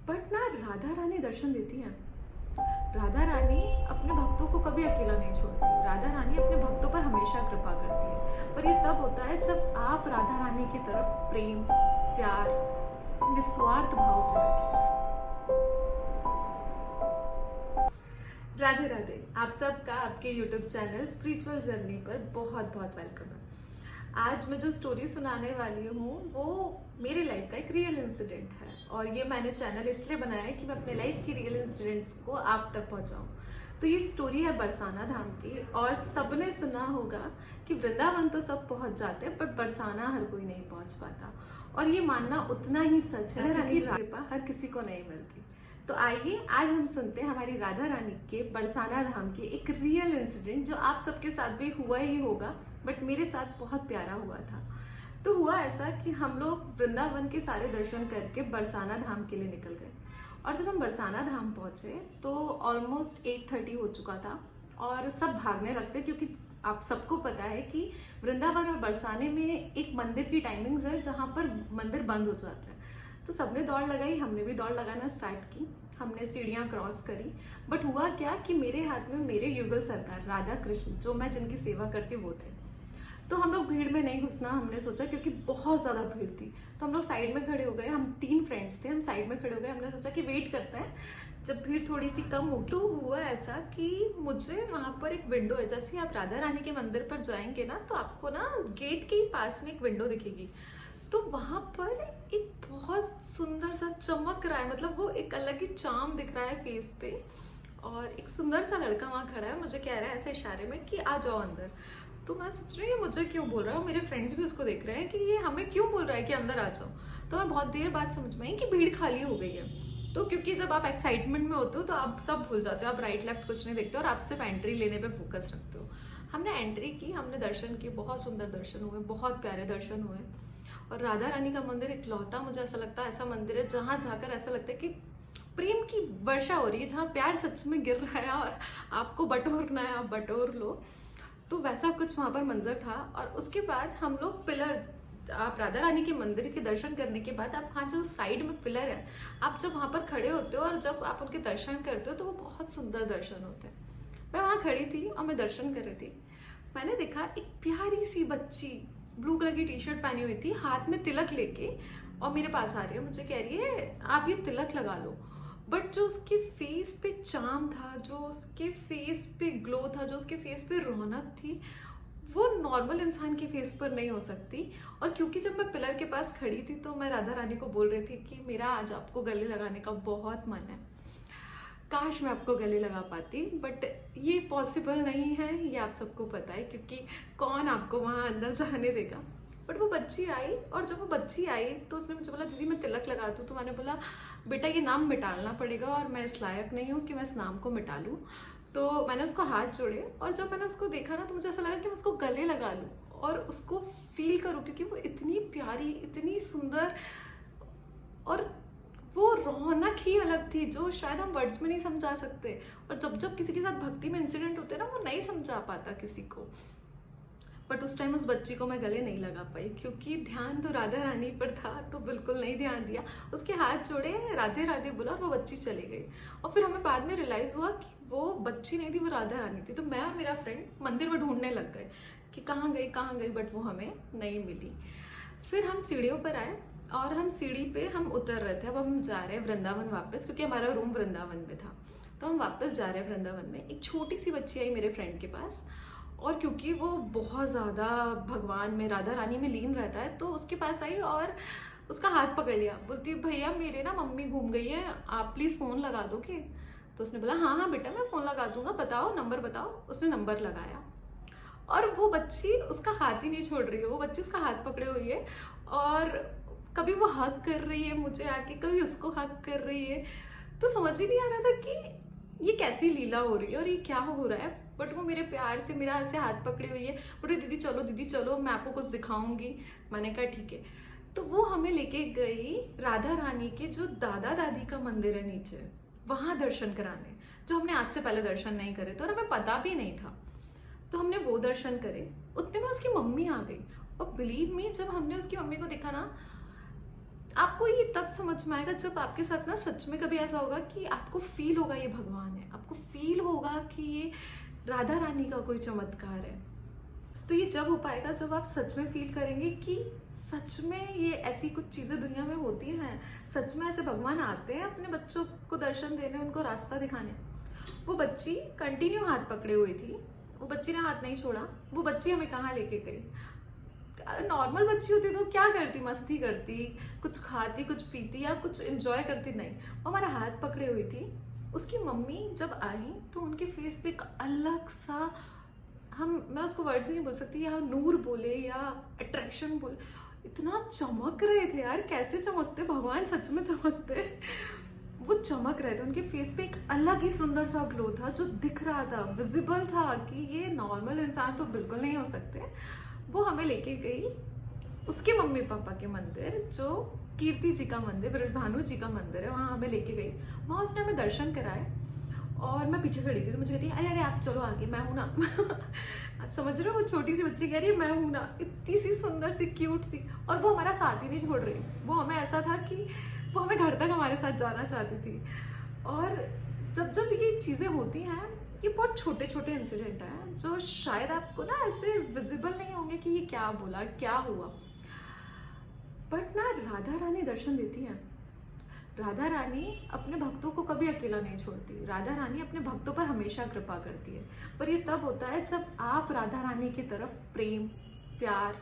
But ना राधा रानी दर्शन देती हैं। राधा रानी अपने भक्तों को कभी अकेला नहीं छोड़ती। राधा रानी अपने भक्तों पर हमेशा कृपा करती है। पर ये तब होता है जब आप राधा रानी की तरफ प्रेम, प्यार, निस्वार्थ भाव से रखें। राधे राधे। आप सबका आपके YouTube चैनल स्पिरिचुअल जर्नी पर बहुत बहुत वेलकम है। आज मैं जो स्टोरी सुनाने वाली हूँ वो मेरे लाइफ का एक रियल इंसिडेंट है, और ये मैंने चैनल इसलिए बनाया है कि मैं अपने लाइफ की रियल इंसिडेंट्स को आप तक पहुँचाऊँ। तो ये स्टोरी है बरसाना धाम की, और सबने सुना होगा कि वृंदावन तो सब पहुँच जाते हैं बट बरसाना हर कोई नहीं पहुँच पाता, और ये मानना उतना ही सच है कि कृपा हर किसी को नहीं मिलती। तो आइए आज हम सुनते हैं हमारी राधा रानी के बरसाना धाम के एक रियल इंसिडेंट, जो आप सबके साथ भी हुआ ही होगा बट मेरे साथ बहुत प्यारा हुआ था। तो हुआ ऐसा कि हम लोग वृंदावन के सारे दर्शन करके बरसाना धाम के लिए निकल गए, और जब हम बरसाना धाम पहुंचे तो ऑलमोस्ट 8:30 हो चुका था और सब भागने लगते, क्योंकि आप सबको पता है कि वृंदावन और बरसाने में एक मंदिर की टाइमिंग्स है जहाँ पर मंदिर बंद हो जाता है। तो सबने दौड़ लगाई, हमने भी दौड़ लगाना स्टार्ट की। हमने सीढ़ियाँ क्रॉस करी, बट हुआ क्या कि मेरे हाथ में मेरे युगल सरकार राधा कृष्ण, जो मैं जिनकी सेवा करती वो थे। तो हम लोग भीड़ में नहीं घुसना हमने सोचा, क्योंकि बहुत ज़्यादा भीड़ थी। तो हम लोग साइड में खड़े हो गए। हम 3 फ्रेंड्स थे, हम साइड में खड़े हो गए। हमने सोचा कि वेट करते हैं जब भीड़ थोड़ी सी कम हो। तो हुआ ऐसा कि मुझे वहाँ पर एक विंडो है, जैसे आप राधा रानी के मंदिर पर जाएंगे ना तो आपको ना गेट के पास में एक विंडो दिखेगी। तो वहां पर एक बहुत सुंदर सा चमक रहा है, मतलब वो एक अलग ही चार्म दिख रहा है फेस पे, और एक सुंदर सा लड़का वहां खड़ा है। मुझे कह रहा है ऐसे इशारे में कि आ जाओ अंदर। तो मैं सोच रही हूँ मुझे क्यों बोल रहा है, मेरे फ्रेंड्स भी उसको देख रहे हैं कि ये हमें क्यों बोल रहा है कि अंदर आ जाओ। तो मैं बहुत देर बाद समझ में आई कि भीड़ खाली हो गई है। तो क्योंकि जब आप एक्साइटमेंट में होते हो तो आप सब भूल जाते हो, आप राइट लेफ्ट कुछ नहीं देखते और आप सिर्फ एंट्री लेने पे फोकस रखते हो। हमने एंट्री की, हमने दर्शन किए, बहुत सुंदर दर्शन हुए, बहुत प्यारे दर्शन हुए। और राधा रानी का मंदिर इकलौता मुझे ऐसा लगता है ऐसा मंदिर है जहां जाकर ऐसा लगता है कि प्रेम की वर्षा हो रही है, जहां प्यार सच में गिर रहा है और आपको बटोरना है, आप बटोर लो। तो वैसा कुछ वहां पर मंजर था। और उसके बाद हम लोग पिलर, आप राधा रानी के मंदिर के दर्शन करने के बाद आप वहाँ जो साइड में पिलर है, आप जब वहां पर खड़े होते हो और जब आप उनके दर्शन करते हो तो वो बहुत सुंदर दर्शन होते हैं। मैं वहां खड़ी थी और मैं दर्शन कर रही थी। मैंने देखा एक प्यारी सी बच्ची ब्लू कलर की टी-शर्ट पहनी हुई थी, हाथ में तिलक लेके, और मेरे पास आ रही है, मुझे कह रही है आप ये तिलक लगा लो। बट जो उसके फेस पे चार्म था, जो उसके फेस पे ग्लो था, जो उसके फेस पे रौनक थी, वो नॉर्मल इंसान के फेस पर नहीं हो सकती। और क्योंकि जब मैं पिलर के पास खड़ी थी तो मैं राधा रानी को बोल रही थी कि मेरा आज आपको गले लगाने का बहुत मन है, काश मैं आपको गले लगा पाती, बट ये पॉसिबल नहीं है, ये आप सबको पता है, क्योंकि कौन आपको वहां अंदर जाने देगा। बट वो बच्ची आई, और जब वो बच्ची आई तो उसने मुझे बोला दीदी मैं तिलक लगा दूं। तो मैंने बोला बेटा ये नाम मिटालना पड़ेगा और मैं इस लायक नहीं हूँ कि मैं इस नाम को मिटा लूँ। तो मैंने उसको हाथ जोड़े, और जब मैंने उसको देखा ना तो मुझे ऐसा लगा कि मैं उसको गले लगा लूँ और उसको फील करूँ, क्योंकि वो इतनी प्यारी, इतनी सुंदर, और वो रौनक ही अलग थी जो शायद हम वर्ड्स में नहीं समझा सकते। और जब जब किसी के साथ भक्ति में इंसिडेंट होते हैं ना, वो नहीं समझा पाता किसी को। बट उस टाइम उस बच्ची को मैं गले नहीं लगा पाई, क्योंकि ध्यान तो राधा रानी पर था, तो बिल्कुल नहीं ध्यान दिया। उसके हाथ जोड़े, राधे राधे बोला, और वो बच्ची चली गई। और फिर हमें बाद में रियलाइज हुआ कि वो बच्ची नहीं थी, वो राधा रानी थी। तो मैं और मेरा फ्रेंड मंदिर में ढूंढने लग गए कि कहाँ गई, बट वो हमें नहीं मिली। फिर हम सीढ़ियों पर आए और हम सीढ़ी पे हम उतर रहे थे। अब हम जा रहे हैं वृंदावन वापस, क्योंकि हमारा रूम वृंदावन में था। तो हम वापस जा रहे हैं वृंदावन में। एक छोटी सी बच्ची आई मेरे फ्रेंड के पास, और क्योंकि वो बहुत ज़्यादा भगवान में, राधा रानी में लीन रहता है, तो उसके पास आई और उसका हाथ पकड़ लिया। बोलती भैया मेरे ना मम्मी घूम गई है, आप प्लीज़ फ़ोन लगा दोगे। तो उसने बोला हाँ हाँ बेटा मैं फ़ोन लगा दूंगा, बताओ नंबर बताओ। उसने नंबर लगाया, और वो बच्ची उसका हाथ ही नहीं छोड़ रही है। वो बच्ची उसका हाथ पकड़े हुई है, और कभी वो हक कर रही है मुझे आके, कभी उसको हक कर रही है। तो समझ ही नहीं आ रहा था कि ये कैसी लीला हो रही है और ये क्या हो रहा है। बट वो मेरे प्यार से मेरा ऐसे हाथ पकड़ी हुई है, बोले दीदी चलो मैं आपको कुछ दिखाऊंगी। मैंने कहा ठीक है। तो वो हमें लेके गई राधा रानी के जो दादा दादी का मंदिर है नीचे, वहां दर्शन कराने, जो हमने आज से पहले दर्शन नहीं करे थे और हमें पता भी नहीं था। तो हमने वो दर्शन करे। उतने में उसकी मम्मी आ गई, और बिलीव मी जब हमने उसकी मम्मी को देखा ना, आपको ये तब समझ में आएगा जब आपके साथ ना सच में कभी ऐसा होगा कि आपको फील होगा ये भगवान है, आपको फील होगा कि ये राधा रानी का कोई चमत्कार है। तो ये जब हो पाएगा जब आप सच में फील करेंगे कि सच में ये ऐसी कुछ चीजें दुनिया में होती हैं, सच में ऐसे भगवान आते हैं अपने बच्चों को दर्शन देने, उनको रास्ता दिखाने। वो बच्ची कंटिन्यू हाथ पकड़े हुई थी, वो बच्ची ने हाथ नहीं छोड़ा। वो बच्ची हमें कहाँ लेके गई? नॉर्मल बच्ची होती तो क्या करती, मस्ती करती, कुछ खाती, कुछ पीती या कुछ एंजॉय करती, नहीं, वो हमारा हाथ पकड़े हुई थी। उसकी मम्मी जब आई तो उनके फेस पे एक अलग सा, मैं उसको वर्ड्स नहीं बोल सकती, या नूर बोले या अट्रैक्शन बोले, इतना चमक रहे थे यार, कैसे चमकते भगवान, सच में चमकते। वो चमक रहे थे, उनके फेस पे एक अलग ही सुंदर सा ग्लो था जो दिख रहा था, विजिबल था कि ये नॉर्मल इंसान तो बिल्कुल नहीं हो सकते। वो हमें लेके गई उसके मम्मी पापा के मंदिर, जो कीर्ति जी का मंदिर, ब्रजभानु जी का मंदिर है, वहां हमें लेके गई। वहां उसने हमें दर्शन कराए और मैं पीछे खड़ी थी, तो मुझे कहती है, अरे अरे आप चलो आगे, मैं हूं ना। आप समझ रहे हो, वो छोटी सी बच्ची कह रही है मैं हूं ना, इतनी सी सुंदर सी क्यूट सी, और वो हमारा साथ ही नहीं छोड़ रही। वो हमें ऐसा था कि वो हमें घर तक हमारे साथ जाना चाहती थी। और जब जब ये चीजें होती हैं, ये बहुत छोटे छोटे इंसिडेंट हैं जो शायद आपको ना ऐसे विजिबल नहीं होंगे कि ये क्या बोला, क्या हुआ, बट ना राधा रानी दर्शन देती हैं। राधा रानी अपने भक्तों को कभी अकेला नहीं छोड़ती। राधा रानी अपने भक्तों पर हमेशा कृपा करती है, पर ये तब होता है जब आप राधा रानी की तरफ प्रेम, प्यार,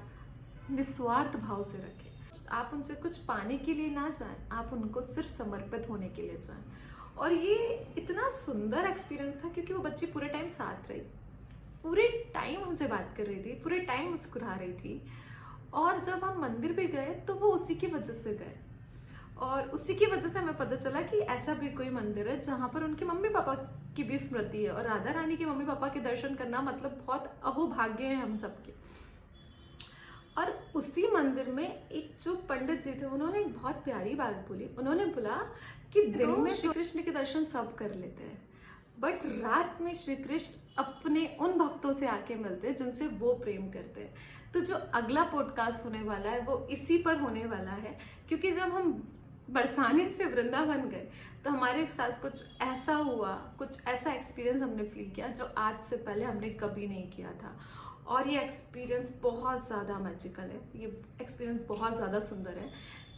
निस्वार्थ भाव से रखें। आप उनसे कुछ पाने के लिए ना जाएं, आप उनको सिर्फ समर्पित होने के लिए जाएं। और ये इतना सुंदर एक्सपीरियंस था क्योंकि वो बच्ची पूरे टाइम साथ रही, पूरे टाइम हमसे बात कर रही थी, पूरे टाइम मुस्कुरा रही थी। और जब हम मंदिर पे गए तो वो उसी की वजह से गए, और उसी की वजह से हमें पता चला कि ऐसा भी कोई मंदिर है जहाँ पर उनके मम्मी पापा की भी स्मृति है। और राधा रानी के मम्मी पापा के दर्शन करना मतलब बहुत अहोभाग्य है हम सबके। और उसी मंदिर में एक जो पंडित जी थे, उन्होंने एक बहुत प्यारी बात बोली। उन्होंने बोला कि दिन में श्री कृष्ण के दर्शन सब कर लेते हैं, बट रात में श्री कृष्ण अपने उन भक्तों से आके मिलते हैं जिनसे वो प्रेम करते हैं। तो जो अगला पॉडकास्ट होने वाला है वो इसी पर होने वाला है, क्योंकि जब हम बरसाने से वृंदावन गए तो हमारे साथ कुछ ऐसा हुआ, कुछ ऐसा एक्सपीरियंस हमने फील किया जो आज से पहले हमने कभी नहीं किया था। और ये एक्सपीरियंस बहुत ज़्यादा मैजिकल है, ये एक्सपीरियंस बहुत ज़्यादा सुंदर है,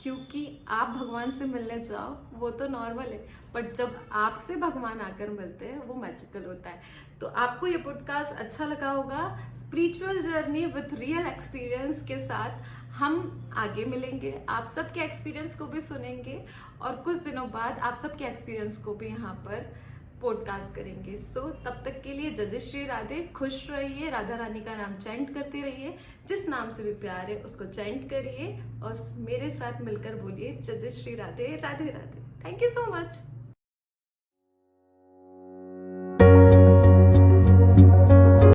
क्योंकि आप भगवान से मिलने जाओ वो तो नॉर्मल है, बट जब आपसे भगवान आकर मिलते हैं वो मैजिकल होता है। तो आपको ये पॉडकास्ट अच्छा लगा होगा। Spiritual journey with real experience के साथ हम आगे मिलेंगे, आप सबके एक्सपीरियंस को भी सुनेंगे, और कुछ दिनों बाद आप सबके एक्सपीरियंस को भी यहाँ पर पॉडकास्ट करेंगे। सो तब तक के लिए जय जय श्री राधे, खुश रहिए, राधा रानी का नाम चैंट करते रहिए, जिस नाम से भी प्यार है उसको चैंट करिए, और मेरे साथ मिलकर बोलिए जय जय Shri Radhe, Radhe Radhe. Thank you so much.